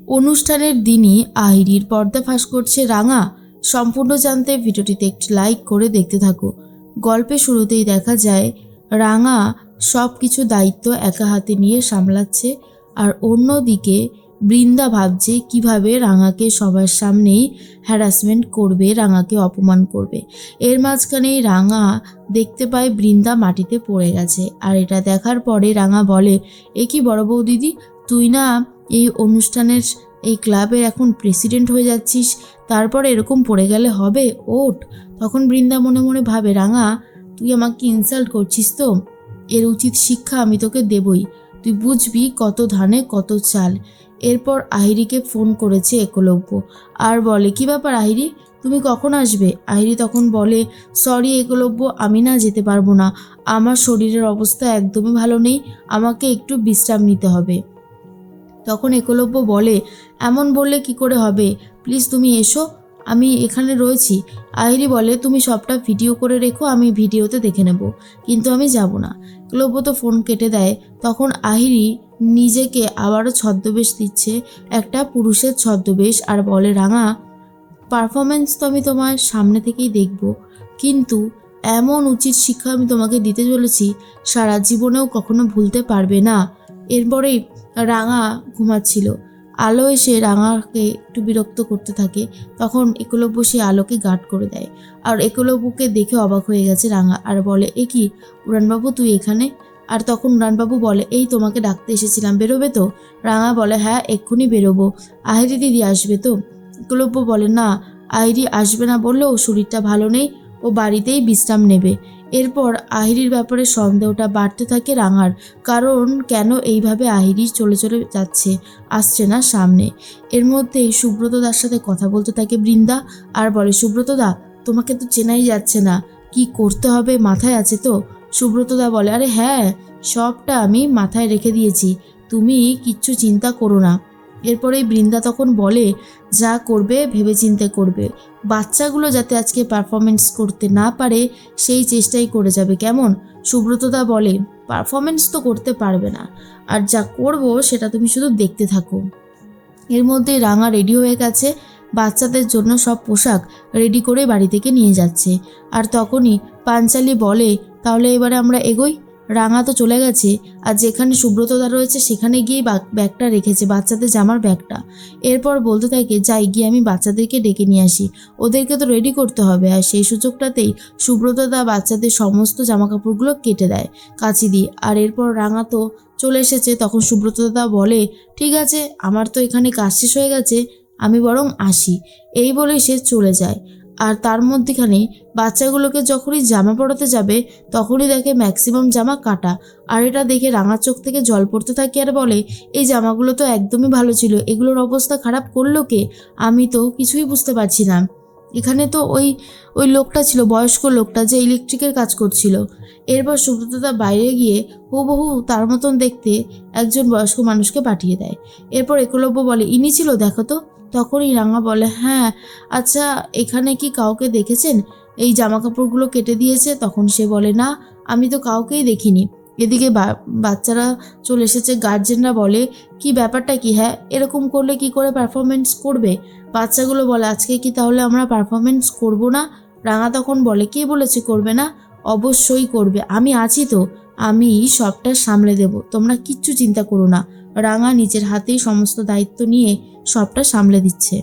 অনুষ্ঠানের দিনই আহিরির পর্দা ফাঁস করছে রাঙা। সম্পূর্ণ জানতে ভিডিওটিতে একটি লাইক করে দেখতে থাকো। গল্পের শুরুতেই দেখা যায় রাঙা সব কিছু দায়িত্ব একা হাতে নিয়ে সামলাচ্ছে, আর অন্যদিকে বৃন্দা ভাবছে কিভাবে রাঙাকে সবার সামনেই হ্যারাসমেন্ট করবে, রাঙাকে অপমান করবে। এর মাঝখানেই রাঙা দেখতে পায় বৃন্দা মাটিতে পড়ে গেছে, আর এটা দেখার পরে রাঙা বলে, এ কি বড় বউ দিদি, তুই না এই অনুষ্ঠানের এই ক্লাবের এখন প্রেসিডেন্ট হয়ে যাচ্ছিস, তারপর এরকম পড়ে গেলে হবে, ওঠ। তখন বৃন্দা মনে মনে ভাবে, রাঙা তুই আমাকে ইনসাল্ট করছিস তো, এর উচিত শিক্ষা আমি তোকে দেবই, তুই বুঝবি কত ধানে কত চাল। এরপর আহিরিকে ফোন করেছে একলব্য, আর বলে, কি ব্যাপার আহিরি, তুমি কখন আসবে? আহিরি তখন বলে, সরি একলব্য, আমি না যেতে পারবো না, আমার শরীরের অবস্থা একদমই ভালো নেই, আমাকে একটু বিশ্রাম নিতে হবে। তখন একলব্য বলে, এমন বললে কি করে হবে, প্লিজ তুমি এসো, আমি এখানে রয়েছি। আহিরি বলে, তুমি সবটা ভিডিও করে রেখো, আমি ভিডিওতে দেখে নেব, কিন্তু আমি যাব না। একলব্য তো ফোন কেটে দেয়। তখন আহিরি নিজেকে আবারও ছদ্মবেশ দিচ্ছে, একটা পুরুষের ছদ্মবেশ, আর বলে, রাঙা পারফরমেন্স তো আমি তোমার সামনে থেকেই দেখব, কিন্তু এমন উচিত শিক্ষা আমি তোমাকে দিতে চলেছি সারা জীবনেও কখনো ভুলতে পারবে না। এরপরেই রাঙা ঘুমাচ্ছিল, আলো এসে রাঙাকে একটু বিরক্ত করতে থাকে। তখন একলব্য সেই আলোকে গার্ড করে দেয়, আর একলব্যকে দেখে অবাক হয়ে গেছে রাঙা, আর বলে, এ কি উড়ানবাবু তুই এখানে? আর তখন উড়ানবাবু বলে, এই তোমাকে ডাকতে এসেছিলাম, বেরোবে তো? রাঙা বলে, হ্যাঁ এক্ষুনি বেরোবো। আহিরি দিদি আসবে তো? একলব্য বলে, না আহিরি আসবে না, বললেও শরীরটা ভালো নেই, ও বাড়িতেই বিশ্রাম নেবে। এরপর আহিরির ব্যাপারে সন্দেহটা বাড়তে থাকে রাঙার, কারণ কেন এইভাবে আহিরি চলে চলে যাচ্ছে, আসছে না সামনে। এর মধ্যেই সুব্রত দার সাথে কথা বলতে থাকে বৃন্দা, আর বলে, সুব্রত দা তোমাকে তো চেনাই যাচ্ছে না, কি করতে হবে মাথায় আছে তো? সুব্রত দা বলে, আরে হ্যাঁ সবটা আমি মাথায় রেখে দিয়েছি, তুমি কিচ্ছু চিন্তা করো না। এরপরেই বৃন্দা তখন বলে, যা করবে ভেবেচিন্তে করবে, বাচ্চাগুলো যাতে আজকে পারফরমেন্স করতে না পারে সেই চেষ্টাই করে যাবে, কেমন? সুব্রতদা বলে, পারফরমেন্স তো করতে পারবে না, আর যা করব সেটা তুমি শুধু দেখতে থাকো। এর মধ্যে রাঙা রেডি হয়ে গেছে, বাচ্চাদের জন্য সব পোশাক রেডি করে বাড়ি থেকে নিয়ে যাচ্ছে। আর তখনই পাঞ্চালি বলে, তাহলে এবারে আমরা এগোই। রাঙা তো চলে গেছে, আর যেখানে সুব্রতদা রয়েছে সেখানে গিয়ে ব্যাগটা রেখেছে, বাচ্চাদের জামার ব্যাগটা। এরপর বলতে থাকে, যাই গিয়ে আমি বাচ্চাদেরকে ডেকে নিয়ে আসি, ওদেরকে তো রেডি করতে হবে। আর সেই সুযোগটাতেই সুব্রতদা বাচ্চাদের সমস্ত জামা কাপড়গুলো কেটে দেয় কাঁচি দিয়ে। আর এরপর রাঙা তো চলে এসেছে। তখন সুব্রতদা বলে, ঠিক আছে আমার তো এখানে কাজ শেষ হয়ে গেছে, আমি বরং আসি। এই বলে সে চলে যায়। আর তার মধ্যেখানে বাচ্চাগুলোকে যখনই জামা পরাতে যাবে তখনই দেখে ম্যাক্সিমাম জামা কাটা। আর এটা দেখে রাঙার চোখ থেকে জল পড়তে থাকে, আর বলে, এই জামাগুলো তো একদমই ভালো ছিল, এগুলোর অবস্থা খারাপ করলো কে? আমি তো কিছুই বুঝতে পারছি না। এখানে তো ওই ওই লোকটা ছিল, বয়স্ক লোকটা যে ইলেকট্রিকের কাজ করছিল। এরপর সুব্রতদা বাইরে গিয়ে হুবহু তার মতন দেখতে একজন বয়স্ক মানুষকে পাঠিয়ে দেয়। এরপর একলব্য বলে, ইনি ছিল, দেখো তো। তখনই রাঙা বলে, হ্যাঁ আচ্ছা এখানে কি কাউকে দেখেছেন এই জামা কাপড়গুলো কেটে দিয়েছে? তখন সে বলে, না আমি তো কাউকেই দেখিনি। এদিকে বাচ্চারা চলে এসেছে, গার্জেনরা বলে, কি ব্যাপারটা কি, হ্যাঁ এরকম করলে কি করে পারফরমেন্স করবে? বাচ্চাগুলো বলে, আজকে কি তাহলে আমরা পারফরমেন্স করব না? রাঙা তখন বলে, কে বলেছে করবে না? অবশ্যই করবে, আমি আছি তো, আমি সবটা সামলে দেব, তোমরা কিচ্ছু চিন্তা করো না। রাঙা নিজের হাতেই সমস্ত দায়িত্ব নিয়ে সবটা সামলে দিচ্ছে।